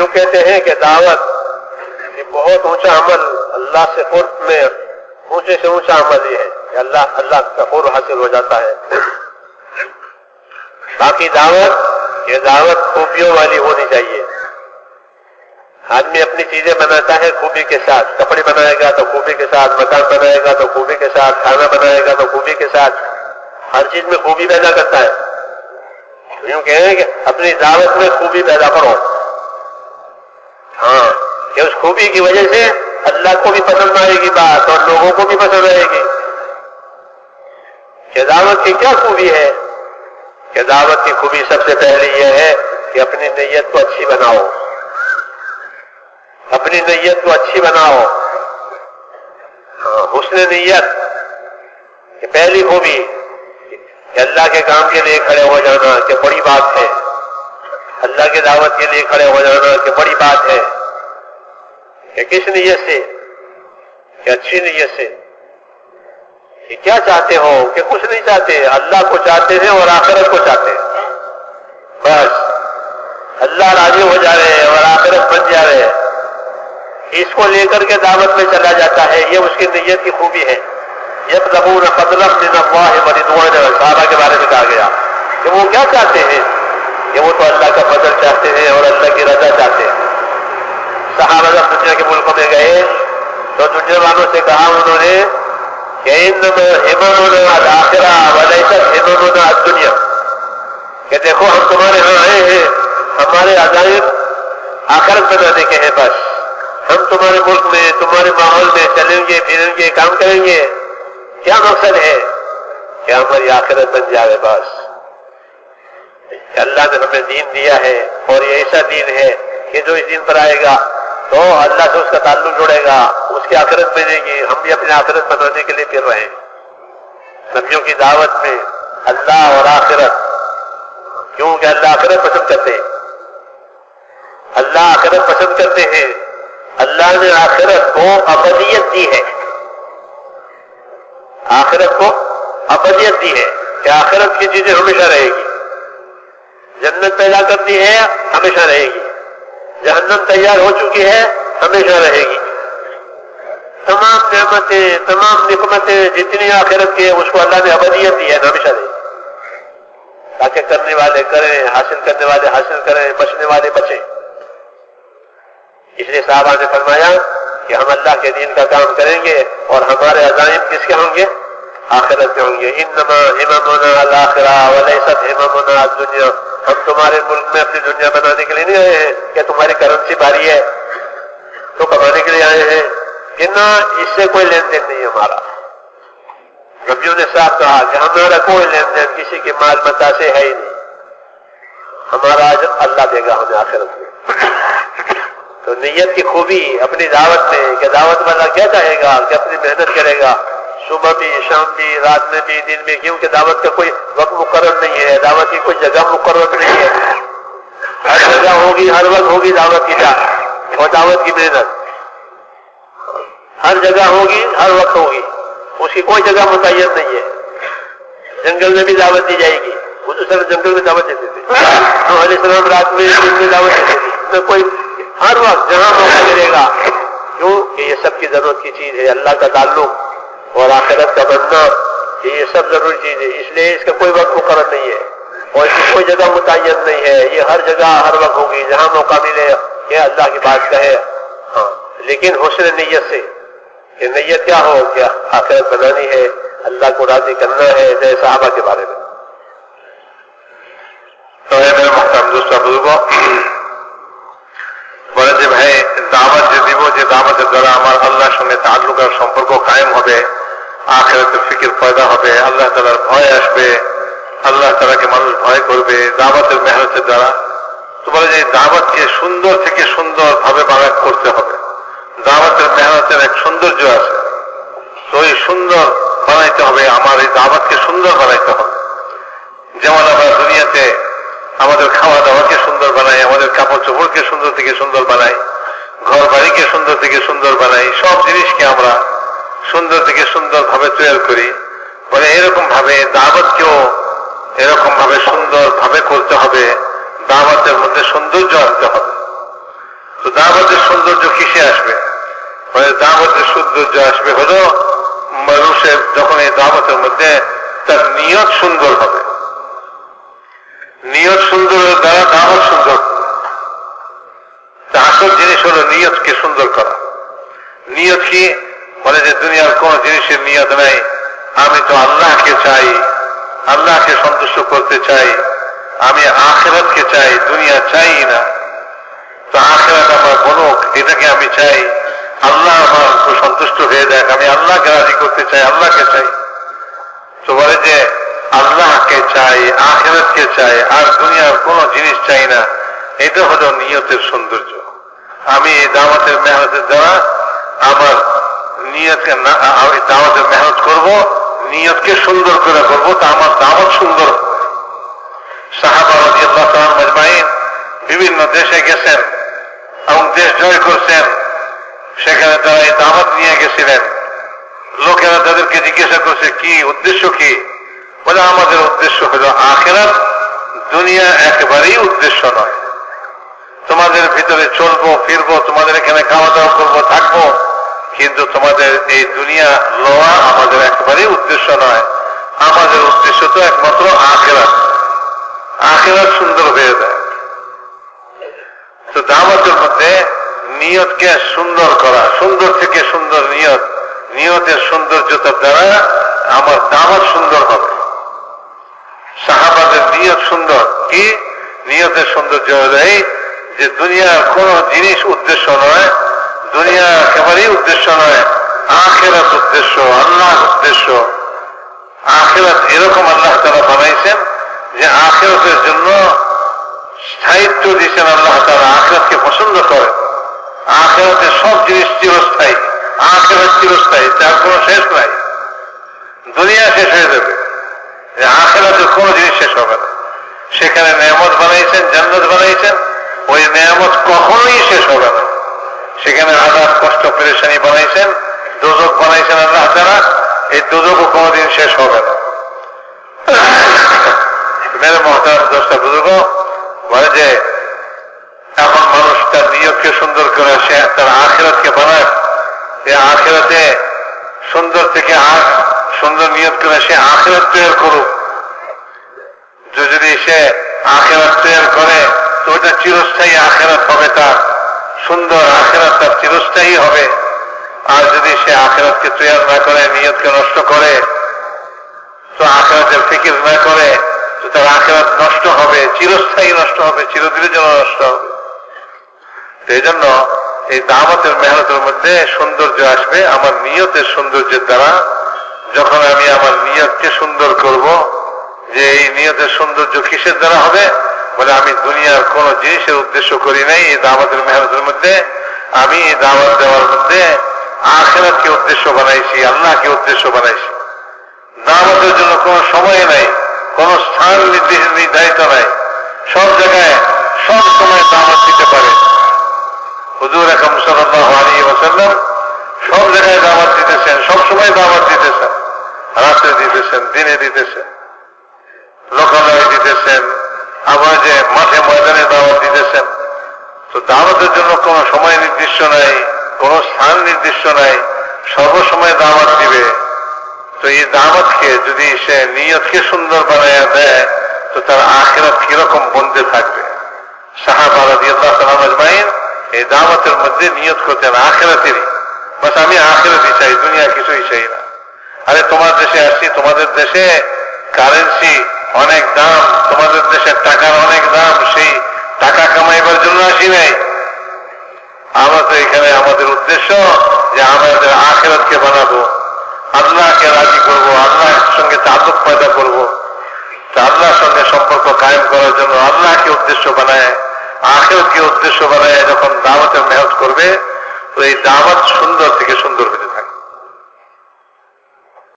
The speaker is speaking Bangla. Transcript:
کیوں کہتے ہیں کہ دعوت یہ بہت اونچا عمل، اللہ سے قرب میں اونچے سے اونچا عمل یہ ہے کہ اللہ کا قرب حاصل ہو جاتا ہے۔ باقی دعوت، یہ دعوت خوبیوں والی ہونی چاہیے۔ آدمی اپنی چیزیں بناتا ہے خوبی کے ساتھ، کپڑے بنائے گا تو خوبی کے ساتھ، مکان بنائے گا تو خوبی کے ساتھ، کھانا بنائے گا تو خوبی کے ساتھ، ہر چیز میں خوبی پیدا کرتا ہے۔ یوں کہیں کہ اپنی دعوت میں خوبی پیدا کرو، ہاں، کہ اس خوبی کی وجہ سے اللہ کو بھی پسند آئے گی بات اور لوگوں کو بھی پسند آئے گی۔ کہ دعوت کی کیا خوبی ہے؟ کہ دعوت کی خوبی سب سے پہلے یہ ہے کہ اپنی نیت کو اچھی بناؤ، اپنی نیت کو اچھی بناؤ، حسن نیت کہ پہلی خوبی کہ اللہ کے کام کے لیے کھڑے ہو جانا کہ بڑی بات ہے، اللہ کی دعوت کے لیے کھڑے ہو جانا کہ بڑی بات ہے۔ کہ کس نیت سے؟ کہ اچھی نیت سے، کہ کیا چاہتے ہو؟ کہ کچھ نہیں چاہتے، اللہ کو چاہتے ہیں اور آخرت کو چاہتے ہیں، بس اللہ راضی ہو جا رہے اور آخرت بن جا رہے، اس کو لے کر کے دعوت میں چلا جاتا ہے، یہ اس کی نیت کی خوبی ہے۔ یطلبون فضلا من اللہ ورضوانا، صحابہ کے بارے میں کہا گیا کہ وہ کیا چاہتے ہیں؟ کہ وہ تو اللہ کا فضل چاہتے ہیں اور اللہ کی رضا چاہتے ہیں۔ صحابہ جب دنیا کے ملکوں میں گئے تو دنیا والوں سے کہا انہوں نے کہ انما هممنا الآخرہ ولیست هممنا الدنیا، کہ دیکھو ہم تمہارے ہاں آئے ہیں، ہمارے عزائم آخرت بنانے کے ہیں، بس ہم تمہارے ملک میں تمہارے ماحول میں چلیں گے پھریں گے کام کریں گے، کیا مقصد ہے؟ کہ ہماری آخرت بن جائے بس۔ کہ اللہ نے ہمیں دین دیا ہے اور یہ ایسا دین ہے کہ جو اس دین پر آئے گا تو اللہ سے اس کا تعلق جڑے گا، اس کی آخرت بنے گی، ہم بھی اپنی آخرت بنانے کے لیے پھر رہے ہیں۔ نبیوں کی دعوت میں اللہ اور آخرت، کیونکہ اللہ آخرت پسند کرتے ہیں، اللہ آخرت پسند کرتے ہیں، اللہ نے آخرت کو ابدیت دی ہے، آخرت کو ابدیت دی ہے کہ آخرت کی چیزیں ہمیشہ رہے گی، جنت پیدا کرتی ہے ہمیشہ رہے گی، جہنم تیار ہو چکی ہے ہمیشہ رہے گی، تمام نعمتیں تمام نعمتیں جتنی آخرت کی ہے اس کو اللہ نے ابدیت دی ہے، ہمیشہ رہے گی، تاکہ کرنے والے کریں، حاصل کرنے والے حاصل کریں، بچنے والے بچیں۔ اس لیے صحابہ نے فرمایا کہ ہم اللہ کے دین کا کام کریں گے اور ہمارے عزائم کس کے ہوں گے؟ آخرت کے ہوں گے۔ انما هممنا الآخرہ ولیست هممنا الدنیا، ہم تمہارے ملک میں اپنی دنیا بنانے کے لیے نہیں آئے ہیں کہ تمہاری کرنسی بھاری ہے تو کمانے کے لیے آئے ہیں، کہ نہ، اس سے کوئی لین دین نہیں ہمارا۔ نبیوں نے صاحب کہا کہ ہمارا کوئی لین دین کسی کے مال متا سے ہے ہی نہیں، ہمارا اجر اللہ دے گا ہمیں آخرت میں۔ تو نیت کی خوبی اپنی دعوت میں کہ دعوت والا کیا چاہے گا کہ اپنی محنت کرے گا، صبح بھی شام بھی رات میں بھی دن میں، کیونکہ دعوت کا کوئی وقت مقرر نہیں ہے، دعوت کی کوئی جگہ مقرر نہیں ہے، ہر جگہ ہوگی، ہر وقت ہوگی دعوت کی جگہ اور دعوت کی محنت، ہر جگہ ہوگی ہر وقت ہوگی، اس کی کوئی جگہ متعین نہیں ہے۔ جنگل میں بھی دعوت دی جائے گی، حضور صلی اللہ علیہ وسلم جنگل میں دعوت دیتے تھے، نوح علیہ السلام رات میں دن میں دعوت دیتے تھے، اس میں کوئی ہر وقت جہاں موقع ملے گا، کیوں کہ یہ سب کی ضرورت کی چیز ہے، اللہ کا تعلق اور آخرت کا بننا، یہ سب ضروری چیز ہے، اس لیے اس کا کوئی وقت مقرر نہیں ہے اور اس کی کوئی جگہ متعین نہیں ہے، یہ ہر جگہ ہر وقت ہوگی جہاں موقع ملے کہ اللہ کی بات کہے، ہاں، لیکن حسن نیت سے، کہ نیت کیا ہو کہ آخرت بنانی ہے، اللہ کو راضی کرنا ہے، جیسے صحابہ کے بارے میں۔ تو میرے محترم دوست بزرگوں، বলে যে ভাই দাওয়াত যে দিব, যে দাওয়াতের দ্বারা আমার আল্লাহর সঙ্গে তাআল্লুক আর সম্পর্ক কায়েম হবে, আখিরাতের ফিকির পয়দা হবে, আল্লাহ তাআলার ভয় আসবে, আল্লাহ তাআলাকে মানুষ ভয় করবে দাওয়াতের মেহনতের দ্বারা। তো বলে যে দাওয়াতকে সুন্দর থেকে সুন্দর ভাবে বানাত করতে হবে, দাওয়াতের মেহনতের এক সৌন্দর্য আছে, তো এই সুন্দর বানাইতে হবে, আমার এই দাওয়াতকে সুন্দর বানাইতে হবে। যেমন আমরা দুনিয়াতে আমাদের খাওয়া দাওয়াকে সুন্দর বানাই, আমাদের কাপড় চোপড়কে সুন্দর থেকে সুন্দর বানাই, ঘর বাড়িকে সুন্দর থেকে সুন্দর বানাই, সব জিনিসকে আমরা সুন্দর থেকে সুন্দর ভাবে তৈরি করি। বলে এরকম ভাবে দাওয়াতকেও এরকম ভাবে সুন্দর ভাবে করতে হবে, দাওয়াতের মধ্যে সৌন্দর্য আনতে হবে। তো দাওয়াতের সৌন্দর্য কিসে আসবে? দাওয়াতের সৌন্দর্য আসবে হলো মানুষের যখন এই দাওয়াতের মধ্যে তার নিয়ত সুন্দর হবে। নিয়ত সুন্দরের দ্বারা দাওয়াত সুন্দর। আসল জিনিস হলো নিয়তকে সুন্দর করা। নিয়ত কি বলে যে দুনিয়ার কোন জিনিসের নিয়ত নাই, আমি তো আল্লাহকে চাই, আল্লাহকে সন্তুষ্ট করতে চাই, আমি আখিরাতকে চাই, দুনিয়া চাই না। তো আখিরাত আমার বনুক, এটাকে আমি চাই, আল্লাহ আমার সন্তুষ্ট হয়ে যাক, আমি আল্লাহকে রাজি করতে চাই, আল্লাহকে চাই। তো বলে যে আল্লাহকে চাই, আখিরাতকে চাই, আর দুনিয়ার কোন জিনিস চাই না। এটা হলো নিয়তের সৌন্দর্য। আমি এই দাওয়াতের মেহনতের দ্বারা আমার নিয়তকে দাওয়াতের মেহনত করব, নিয়তকে সুন্দর করে করব, তা আমার দাওয়াত সুন্দর। সাহাবা রাদিয়াল্লাহু তাআলা মাজমাইন বিভিন্ন দেশে গেছেন এবং দেশ জয় করছেন, সেখানে তারা এই দাওয়াত নিয়ে গেছিলেন। লোকেরা তাদেরকে জিজ্ঞাসা করছে কি উদ্দেশ্য কি? বলে আমাদের উদ্দেশ্য হলো আখিরাত, দুনিয়া একেবারেই উদ্দেশ্য নয়। তোমাদের ভিতরে চলবো ফিরবো, তোমাদের এখানে খাওয়া দাওয়া করবো থাকবো, কিন্তু তোমাদের এই দুনিয়া লওয়া আমাদের একেবারেই উদ্দেশ্য নয়। আমাদের উদ্দেশ্য তো একমাত্র আখিরাত। আখিরাত সুন্দর হয়ে যায়। তো দাওয়াতের মধ্যে নিয়তকে সুন্দর করা, সুন্দর থেকে সুন্দর নিয়ত, নিয়তের সৌন্দর্যতার দ্বারা আমার দাওয়াত সুন্দর হবে। সাহাবাদের নিয়ত সুন্দর। কি নিয়তের সৌন্দর্য হলেই যে দুনিয়ার কোন জিনিস উদ্দেশ্য নয়, দুনিয়া একেবারেই উদ্দেশ্য নয়, আখিরাত উদ্দেশ্য, আল্লাহ উদ্দেশ্য। আখিরাত এরকম আল্লাহ তাআলা বানাইছেন যে আখিরাতের জন্য স্থায়িত্ব দিয়েছেন আল্লাহ তাআলা। আখিরাতকে পছন্দ করেন। আখিরাতের সব জিনিস চিরস্থায়ী, আখিরাত চিরস্থায়ী, তার কোনো শেষ নাই। দুনিয়া শেষ হয়ে যাবে, আখিরাতের কোন জিনিস শেষ হবে না। সেখানে নেয়ামত বানাইছেন, জান্নাত বানাইছেন, ওই নেয়ামত কখনোই শেষ হবে না। সেখানে আযাব, কষ্ট, পেরেশানি বানাইছেন, দোজখ বানাইছেন আল্লাহ তাআলা, এই দোজখও কোনদিন শেষ হবে না। মেরে মহতারাম দোস্ত বুজুর্গ বলে যে এখন মানুষ তার নিয়তকে সুন্দর করে সে তার আখিরাতকে বানায়। এই আখিরাতে সুন্দর থেকে সুন্দর নিয়ত করে সে আখিরাত তৈরি করুক। যদি সে আখিরাত তৈরি করে তো ওটা চিরস্থায়ী আখিরাত হবে, তার সুন্দর আখিরাত তার চিরস্থায়ী হবে। আর যদি সে আখিরাতকে তৈরি না করে, নিয়তকে নষ্ট করে, তো আখিরাতের ফিকির না করে, তো তার আখিরাত নষ্ট হবে, চিরস্থায়ী নষ্ট হবে, চিরদিনের জন্য নষ্ট হবে। এই জন্য এই দাওয়াতের মেহনতের মধ্যে সৌন্দর্য আসবে আমার নিয়তের সৌন্দর্যের দ্বারা। যখন আমি আমার নিয়তকে সুন্দর করব, যে এই নিয়তের সৌন্দর্য কিসের দ্বারা হবে? বলে আমি দুনিয়ার কোন জিনিসের উদ্দেশ্য করি নাই। এই দাওয়াতের মেহনতের মধ্যে আমি এই দাওয়াত দেওয়ার মধ্যে আখিরাতকে উদ্দেশ্য বানাইছি, আল্লাহকে উদ্দেশ্য বানাইছি। দাওয়াতের জন্য কোন সময় নাই, কোন স্থান নির্ধারিত নাই। সব জায়গায় সব সময় দাওয়াত দিতে পারে। হুজুর আকরাম সাল্লাল্লাহু আলাইহি ওয়াসাল্লাম সব জায়গায় দাওয়াত দিতেছেন, সব সময় দাওয়াত দিতেছেন, রাতে দিতেছেন, দিনে দিতেছেন, লোকালয়ে দিতেছেন, আবার যে মাঠে ময়দানে দাওয়াত দিতেছেন। তো দাওয়াতের জন্য কোন সময় নির্দিষ্ট নাই, কোন স্থান নির্দিষ্ট নাই, সর্বসময় দাওয়াত দিবে। তো এই দাওয়াতকে যদি সে নিয়তকে সুন্দর বানাইয়া দেয়, তো তার আখিরাত কিরকম বন্ধে থাকবে। সাহাবা রাদিয়াল্লাহু তাআলা আজমাইন এই দাওয়াতের মধ্যে নিয়ত করতেন আখিরাতেরই, বাস আমি আখিরাতই চাই, দুনিয়া কিছুই চাই না। আরে তোমার দেশে আসছি, তোমাদের দেশে কারেন্সি অনেক দাম, তোমাদের দেশের টাকার অনেক দাম, সেই টাকা কামাইবার জন্য আসি নাই। আমরা তো এখানে আমাদের উদ্দেশ্য যে আমাদের আখিরাতকে বানাবো, আল্লাহকে রাজি করব, আল্লাহর সঙ্গে তাল্লুক পয়দা করব। আল্লাহর সঙ্গে সম্পর্ক কায়েম করার জন্য আল্লাহকে উদ্দেশ্য বানায়, আখিরাতকে উদ্দেশ্য বানায় যখন দাওয়াতের মেহনত করবে, তো এই দাওয়াত সুন্দর থেকে সুন্দর হয়ে